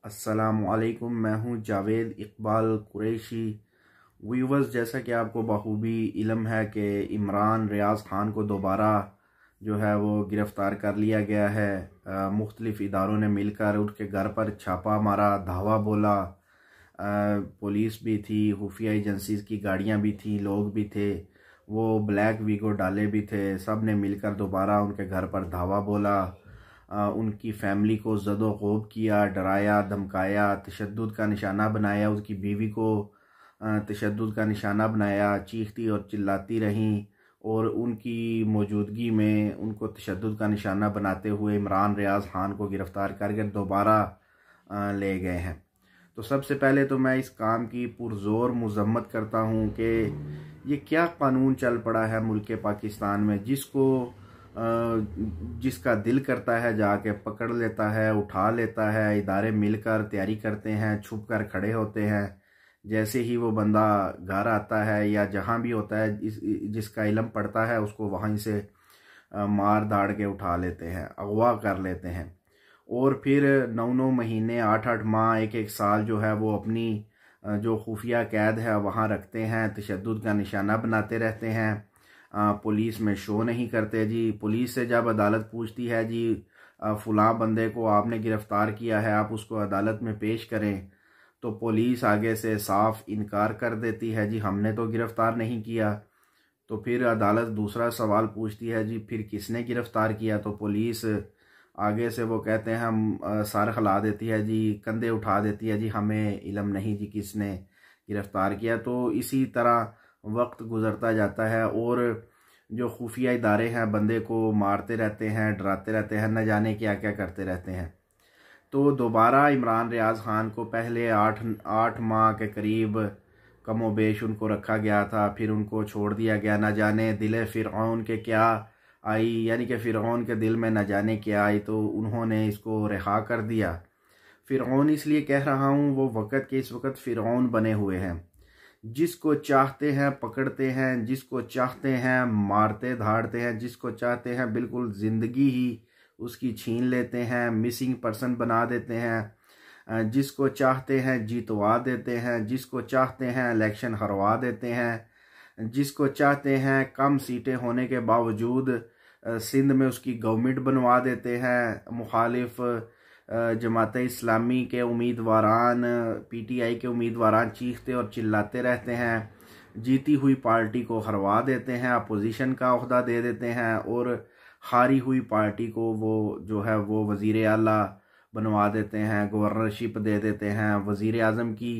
अस्सलामुअलैकुम, मैं हूं जावेद इकबाल कुरैशी। व्यूवर्स, जैसा कि आपको बखूबी इल्म है कि इमरान रियाज़ ख़ान को दोबारा जो है वो गिरफ़्तार कर लिया गया है। मुख्तलिफ़ इदारों ने मिलकर उसके घर पर छापा मारा, धावा बोला। पुलिस भी थी, खुफिया एजेंसीज़ की गाड़ियां भी थी, लोग भी थे, वो ब्लैक वीगो डाले भी थे। सब ने मिलकर दोबारा उनके घर पर धावा बोला। उनकी फ़ैमिली को ज़दो-ख़ोब किया, डराया, धमकाया, तशद्दुद का निशाना बनाया, उसकी बीवी को तशद्दुद का निशाना बनाया, चीखती और चिल्लाती रहीं और उनकी मौजूदगी में उनको तशद्दुद का निशाना बनाते हुए इमरान रियाज़ ख़ान को गिरफ़्तार करके दोबारा ले गए हैं। तो सबसे पहले तो मैं इस काम की पुरज़ोर मज़म्मत करता हूँ कि ये क्या कानून चल पड़ा है मुल्क पाकिस्तान में, जिसका दिल करता है जाके पकड़ लेता है, उठा लेता है। इदारे मिलकर तैयारी करते हैं, छुप कर खड़े होते हैं। जैसे ही वो बंदा घर आता है या जहाँ भी होता है, जिसका इल्म पड़ता है, उसको वहीं से मार दाड़ के उठा लेते हैं, अगवा कर लेते हैं। और फिर 9-9 महीने, 8-8 माह, 1-1 साल जो है वो अपनी जो खुफिया कैद है वहाँ रखते हैं, तशद्दुद का निशाना बनाते रहते हैं। पुलिस में शो नहीं करते जी। पुलिस से जब अदालत पूछती है जी फ़लाँ बंदे को आपने गिरफ़्तार किया है, आप उसको अदालत में पेश करें, तो पुलिस आगे से साफ इनकार कर देती है जी हमने तो गिरफ़्तार नहीं किया। तो फिर अदालत दूसरा सवाल पूछती है जी फिर किसने गिरफ़्तार किया, तो पुलिस आगे से वो कहते हैं हम सर हिला देती है जी, कंधे उठा देती है जी हमें इल्म नहीं जी किसने गिरफ़्तार किया। तो इसी तरह वक्त गुज़रता जाता है और जो खुफिया इदारे हैं बंदे को मारते रहते हैं, डराते रहते हैं, न जाने क्या क्या करते रहते हैं। तो दोबारा इमरान रियाज़ ख़ान को पहले 8 माह के करीब कमोबेश उनको रखा गया था, फिर उनको छोड़ दिया गया। न जाने दिल फ़िरऔन के क्या आई, यानी कि फ़िरऔन के दिल में न जाने क्या आई, तो उन्होंने इसको रिहा कर दिया। फ़िरऔन इसलिए कह रहा हूँ, वो वक़्त के इस वक़्त फ़िरऔन बने हुए हैं। जिसको चाहते हैं पकड़ते हैं, जिसको चाहते हैं मारते धाड़ते हैं, जिसको चाहते हैं बिल्कुल ज़िंदगी ही उसकी छीन लेते हैं, मिसिंग पर्सन बना देते हैं। जिसको चाहते हैं जीतवा देते हैं, जिसको चाहते हैं इलेक्शन हरवा देते हैं, जिसको चाहते हैं कम सीटें होने के बावजूद सिंध में उसकी गवर्नमेंट बनवा देते हैं। मुखालिफ जमात इस्लामी के उम्मीदवारान, PTI के उम्मीदवारान चीखते और चिल्लाते रहते हैं, जीती हुई पार्टी को हरवा देते हैं, अपोजिशन का ओहदा दे देते हैं और हारी हुई पार्टी को वो जो है वो वज़ीर आला बनवा देते हैं, गवर्नरशिप दे देते हैं, वज़ीर आज़म की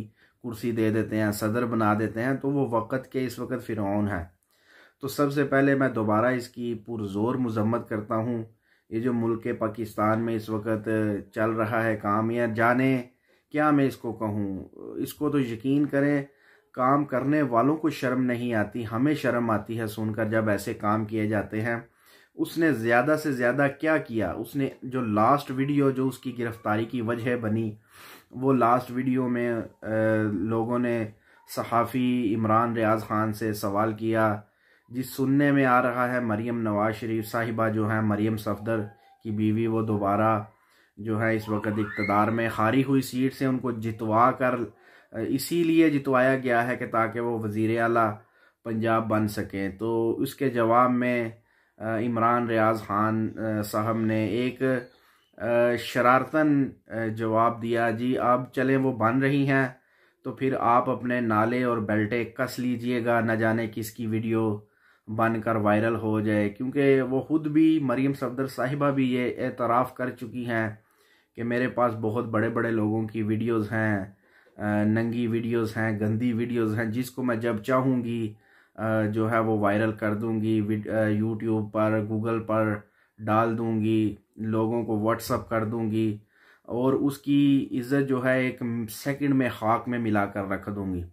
कुर्सी दे देते हैं, सदर बना देते हैं। तो वो वक़्त के इस वक़्त फ़िरऔन है। तो सबसे पहले मैं दोबारा इसकी पुरज़ोर मज़म्मत करता हूँ। ये जो मुल्क पाकिस्तान में इस वक्त चल रहा है काम, या जाने क्या मैं इसको कहूँ, इसको तो यकीन करें काम करने वालों को शर्म नहीं आती, हमें शर्म आती है सुनकर जब ऐसे काम किए जाते हैं। उसने ज़्यादा से ज़्यादा क्या किया, उसने जो लास्ट वीडियो जो उसकी गिरफ़्तारी की वजह बनी, वो लास्ट वीडियो में लोगों ने सहाफ़ी इमरान रियाज़ ख़ान से सवाल किया, जिस सुनने में आ रहा है मरियम नवाज शरीफ साहिबा जो है, मरियम सफदर की बीवी, वो दोबारा जो है इस वक्त इक़्तिदार में हारी हुई सीट से उनको जितवा कर, इसीलिए जितवाया गया है कि ताकि वो वज़ीर आला पंजाब बन सकें। तो उसके जवाब में इमरान रियाज़ ख़ान साहब ने एक शरारतन जवाब दिया जी अब चलें वो बन रही हैं तो फिर आप अपने नाले और बेल्टे कस लीजिएगा, न जाने किसकी वीडियो बनकर वायरल हो जाए। क्योंकि वो खुद भी, मरियम सफदर साहिबा भी ये एतराफ़ कर चुकी हैं कि मेरे पास बहुत बड़े बड़े लोगों की वीडियोस हैं, नंगी वीडियोस हैं, गंदी वीडियोस हैं, जिसको मैं जब चाहूँगी जो है वो वायरल कर दूँगी, यूट्यूब पर, गूगल पर डाल दूँगी, लोगों को व्हाट्सअप कर दूँगी और उसकी इज़्ज़त जो है एक सेकंड में खाक में मिलाकर रख दूँगी।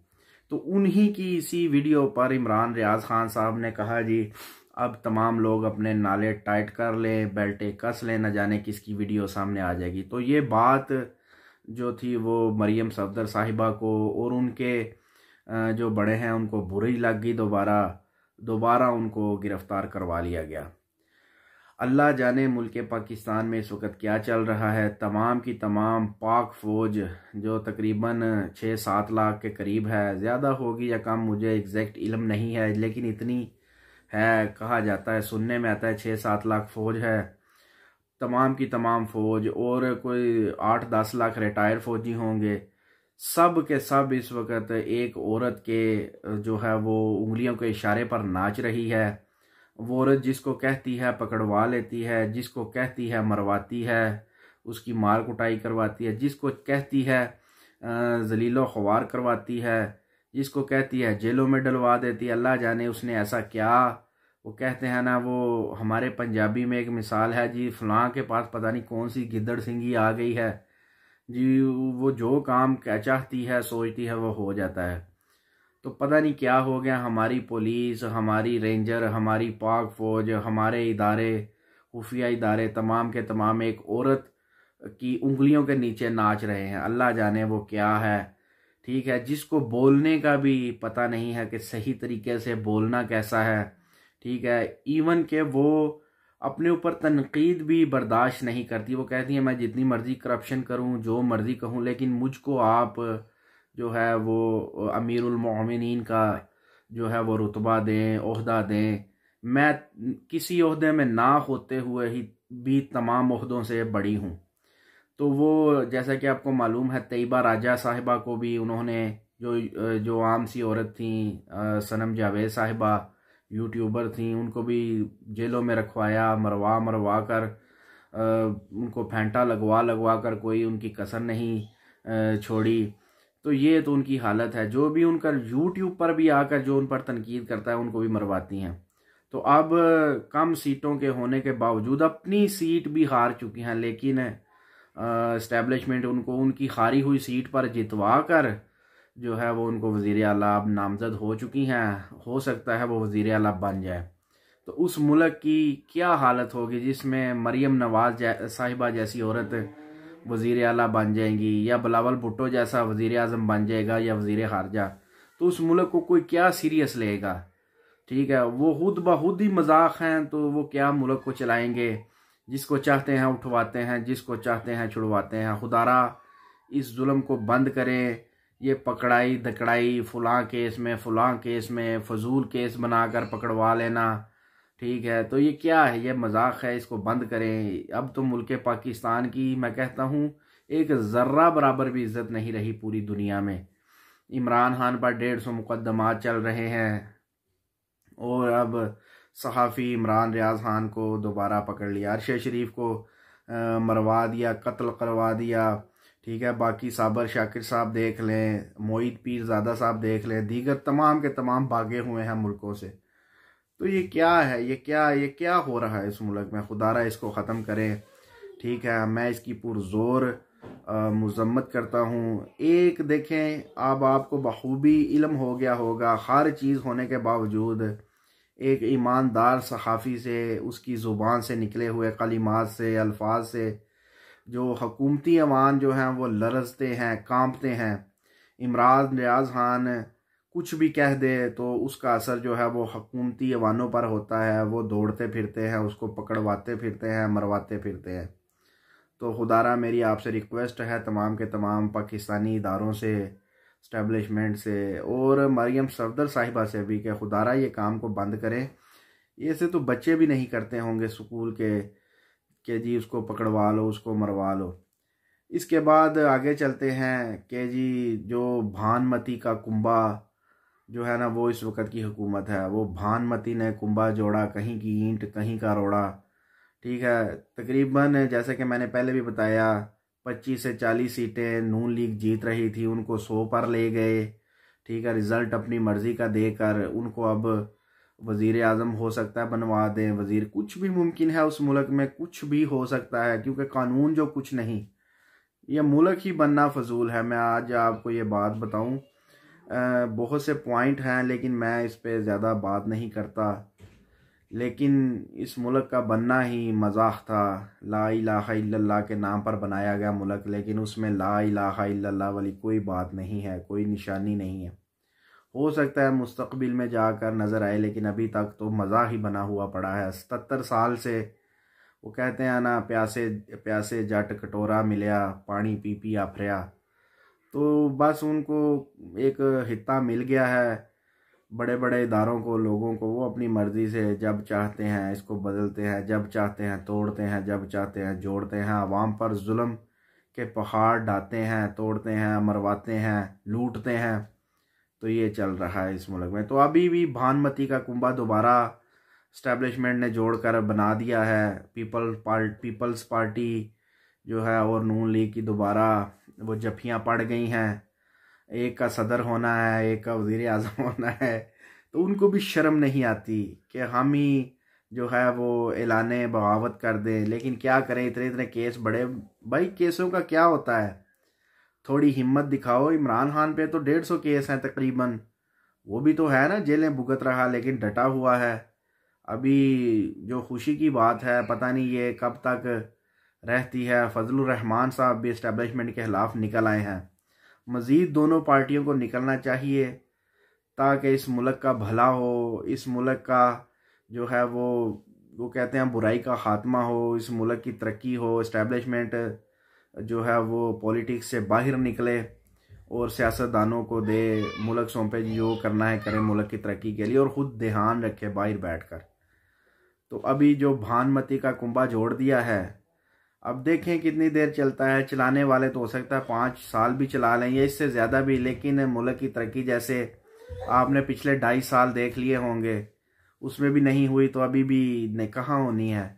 तो उन्हीं की इसी वीडियो पर इमरान रियाज़ ख़ान साहब ने कहा जी अब तमाम लोग अपने नाले टाइट कर लें, बेल्टे कस लें, न जाने किसकी वीडियो सामने आ जाएगी। तो ये बात जो थी वो मरियम सफदर साहिबा को और उनके जो बड़े हैं उनको बुरी लग गई। दोबारा उनको गिरफ़्तार करवा लिया गया। अल्लाह जाने मुल्क पाकिस्तान में इस वक्त क्या चल रहा है। तमाम की तमाम पाक फ़ौज जो तकरीबन 6-7 लाख के करीब है, ज़्यादा होगी या कम मुझे एग्जैक्ट इल्म नहीं है, लेकिन इतनी है, कहा जाता है, सुनने में आता है 6-7 लाख फ़ौज है। तमाम की तमाम फ़ौज और कोई 8-10 लाख रिटायर फ़ौजी होंगे। सब के सब इस वक्त एक औरत के जो है वो उंगलियों के इशारे पर नाच रही है। वो औरत जिसको कहती है पकड़वा लेती है, जिसको कहती है मरवाती है, उसकी मार कुटाई करवाती है, जिसको कहती है जलीलो ख्वार करवाती है, जिसको कहती है जेलों में डलवा देती है। अल्लाह जाने उसने ऐसा क्या, वो कहते हैं ना, वो हमारे पंजाबी में एक मिसाल है जी, फलां के पास पता नहीं कौन सी गिद्दड़ सिंगी आ गई है जी, वो जो काम क्या चाहती है सोचती है वो हो जाता है। तो पता नहीं क्या हो गया, हमारी पुलिस, हमारी रेंजर, हमारी पाक फ़ौज, हमारे इदारे, खुफिया इदारे, तमाम के तमाम एक औरत की उंगलियों के नीचे नाच रहे हैं। अल्लाह जाने वो क्या है। ठीक है, जिसको बोलने का भी पता नहीं है कि सही तरीके से बोलना कैसा है। ठीक है, इवन के वो अपने ऊपर तनकीद भी बर्दाश्त नहीं करती। वो कहती है मैं जितनी मर्जी करप्शन करूं, जो मर्जी कहूं, लेकिन मुझको आप जो है वो अमीरुल मोमिनीन का जो है वो रुतबा दें, ओहदा दें। मैं किसी ओहदे में ना होते हुए ही भी तमाम ओहदों से बड़ी हूँ। तो वो जैसा कि आपको मालूम है, तैयबा राजा साहिबा को भी उन्होंने जो आम सी औरत थी, सनम जावेद साहिबा यूट्यूबर थी, उनको भी जेलों में रखवाया, मरवा मरवा कर उनको फेंटा लगवा लगवा कर कोई उनकी कसर नहीं छोड़ी। तो ये तो उनकी हालत है। जो भी उनका यूट्यूब पर भी आकर जो उन पर तनकीद करता है उनको भी मरवाती हैं। तो अब कम सीटों के होने के बावजूद अपनी सीट भी हार चुकी हैं, लेकिन इस्टेब्लिशमेंट उनको उनकी हारी हुई सीट पर जितवा कर जो है वो उनको वज़ीर आला अब नामज़द हो चुकी हैं। हो सकता है वो वज़ीर आला बन जाए। तो उस मुल्क की क्या हालत होगी जिसमें मरियम नवाज साहिबा जैसी औरत वज़ीर आला बन जाएंगी, या बिलावल भुट्टो जैसा वज़ीर आज़म बन जाएगा, या वज़ीर खारजा। तो उस मुल्क को कोई क्या सीरियस लेगा। ठीक है, वो खुद बखुद ही मजाक हैं, तो वो क्या मुल्क को चलाएंगे। जिसको चाहते हैं उठवाते हैं, जिसको चाहते हैं छुड़वाते हैं। खुदारा इस जुल्म को बंद करें। ये पकड़ाई धकड़ाई, फ़लाँ केस में फजूल केस बनाकर पकड़वा लेना, ठीक है, तो ये क्या है, ये मजाक है, इसको बंद करें। अब तो मुल्क पाकिस्तान की मैं कहता हूँ एक ज़र्रा बराबर भी इज्जत नहीं रही पूरी दुनिया में। इमरान खान पर 150 मुकदमात चल रहे हैं, और अब सहाफ़ी इमरान रियाज खान को दोबारा पकड़ लिया, अरशद शरीफ को मरवा दिया, कत्ल करवा दिया। ठीक है, बाकी साबर शाकिर साहब देख लें, मोईद पीरज़ादा साहब देख लें, दीगर तमाम के तमाम भागे हुए हैं मुल्कों से। तो ये क्या है, ये क्या हो रहा है इस मुल्क में। खुदारा इसको ख़त्म करें। ठीक है, मैं इसकी पुरज़ोर मज़म्मत करता हूँ। एक देखें, अब आपको बखूबी इल्म हो गया होगा, हर चीज़ होने के बावजूद एक ईमानदार सहाफ़ी से, उसकी ज़ुबान से निकले हुए कलिमात से, अल्फाज से जो हकूमती अवान जो हैं वो लरजते हैं, कांपते हैं। इमरान रियाज खान कुछ भी कह दे तो उसका असर जो है वो हकूमती अवानों पर होता है। वो दौड़ते फिरते हैं, उसको पकड़वाते फिरते हैं, मरवाते फिरते हैं। तो खुदारा मेरी आपसे रिक्वेस्ट है तमाम के तमाम पाकिस्तानी इदारों से, इस्टेब्लिशमेंट से, और मरियम सफदर साहिबा से भी कि खुदारा ये काम को बंद करें। ये से तो बच्चे भी नहीं करते होंगे स्कूल के जी उसको पकड़वा लो, उसको मरवा लो। इसके बाद आगे चलते हैं कि जी जो भानमती का कुंबा जो है ना, वो इस वक्त की हुकूमत है। वो भानमती ने कुंबा जोड़ा, कहीं की ईंट कहीं का रोड़ा। ठीक है, तकरीबन जैसे कि मैंने पहले भी बताया 25 से 40 सीटें नून लीग जीत रही थी, उनको 100 पर ले गए। ठीक है, रिज़ल्ट अपनी मर्ज़ी का देकर उनको अब वज़ीर आज़म हो सकता है बनवा दें, वज़ीर, कुछ भी मुमकिन है उस मुल्क में, कुछ भी हो सकता है, क्योंकि कानून जो कुछ नहीं, यह मुल्क ही बनना फजूल है। मैं आज आपको ये बात बताऊं, बहुत से पॉइंट हैं लेकिन मैं इस पे ज़्यादा बात नहीं करता। लेकिन इस मुल्क का बनना ही मजाक था। ला इलाहा इल्लल्लाह के नाम पर बनाया गया मुल्क, लेकिन उसमें ला इलाहा इल्लल्लाह वाली कोई बात नहीं है, कोई निशानी नहीं है। हो सकता है मुस्तकबिल में जाकर नज़र आए, लेकिन अभी तक तो मज़ाक ही बना हुआ पड़ा है। 77 साल से वो कहते हैं ना, प्यासे प्यासे जट कटोरा मिलया, पानी पी पी आफरिया। तो बस उनको एक हिस्सा मिल गया है, बड़े बड़े इदारों को, लोगों को, वो अपनी मर्ज़ी से जब चाहते हैं इसको बदलते हैं, जब चाहते हैं तोड़ते हैं, जब चाहते हैं जोड़ते हैं। आवाम पर जुल्म के पहाड़ ढाते हैं, तोड़ते हैं, मरवाते हैं, लूटते हैं। तो ये चल रहा है इस मुल्क में। तो अभी भी भानमती का कुंबा दोबारा इस्टेब्लिशमेंट ने जोड़कर बना दिया है। पीपल्स पार्टी जो है और नून लीग की दोबारा वो जफियाँ पड़ गई हैं। एक का सदर होना है, एक का वज़ीर आज़म होना है। तो उनको भी शर्म नहीं आती कि हम ही जो है वो ऐलाने बगावत कर दें। लेकिन क्या करें, इतने इतने केस बड़े। भाई केसों का क्या होता है, थोड़ी हिम्मत दिखाओ। इमरान खान पे तो 150 केस हैं तकरीबन, वो भी तो है ना जेलें भुगत रहा, लेकिन डटा हुआ है। अभी जो खुशी की बात है, पता नहीं ये कब तक रहती है। फजलुर रहमान साहब भी इस्टेब्लिशमेंट के खिलाफ निकल आए हैं। मज़ीद दोनों पार्टियों को निकलना चाहिए ताकि इस मुल्क का भला हो, इस मुल्क का जो है वो कहते हैं बुराई का ख़ात्मा हो, इस मुल्क की तरक्की हो। इस्टेब्लिशमेंट जो है वो पॉलिटिक्स से बाहर निकले और सियासतदानों को दे मुल्क सौंपे, जो करना है करें मुल्क की तरक्की के लिए, और ख़ुद ध्यान रखे बाहर बैठकर। तो अभी जो भानमती का कुंबा जोड़ दिया है, अब देखें कितनी देर चलता है। चलाने वाले तो हो सकता है 5 साल भी चला लें या इससे ज़्यादा भी, लेकिन मुल्क की तरक्की जैसे आपने पिछले 2.5 साल देख लिए होंगे, उसमें भी नहीं हुई, तो अभी भी कहाँ होनी है।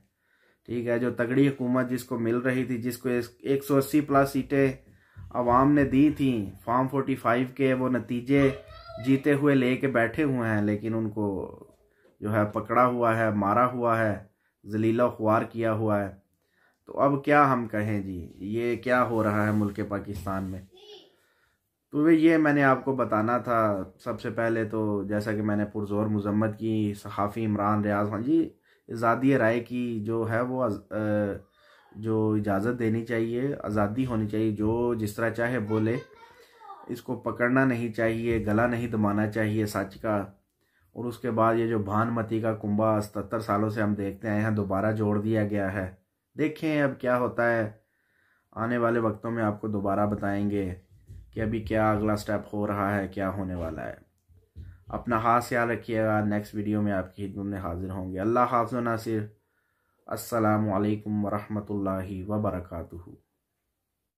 ठीक है, जो तगड़ी हुकूमत जिसको मिल रही थी, जिसको 180 प्लस सीटें अवाम ने दी थी, फॉर्म 45 के वो नतीजे जीते हुए ले के बैठे हुए हैं, लेकिन उनको जो है पकड़ा हुआ है, मारा हुआ है, जलीला ख्वार किया हुआ है। तो अब क्या हम कहें जी, ये क्या हो रहा है मुल्क पाकिस्तान में। तो ये मैंने आपको बताना था। सबसे पहले तो जैसा कि मैंने पुरजोर मजम्मत की सहाफ़ी इमरान रियाज खान जी, आज़ादी राय की जो है वो जो इजाज़त देनी चाहिए, आज़ादी होनी चाहिए, जो जिस तरह चाहे बोले। इसको पकड़ना नहीं चाहिए, गला नहीं दबाना चाहिए सच का। और उसके बाद ये जो भानमती का कुंबा 77 सालों से हम देखते आए हैं, दोबारा जोड़ दिया गया है। देखें अब क्या होता है। आने वाले वक्तों में आपको दोबारा बताएंगे कि अभी क्या अगला स्टेप हो रहा है, क्या होने वाला है। अपना खास ख्याल रखिएगा। नेक्स्ट वीडियो में आपकी खिदमत में हाजिर होंगे। अल्लाह हाफ़िज़ व नासिर। अस्सलामु अलैकुम व रहमतुल्लाहि व बरकातुहू।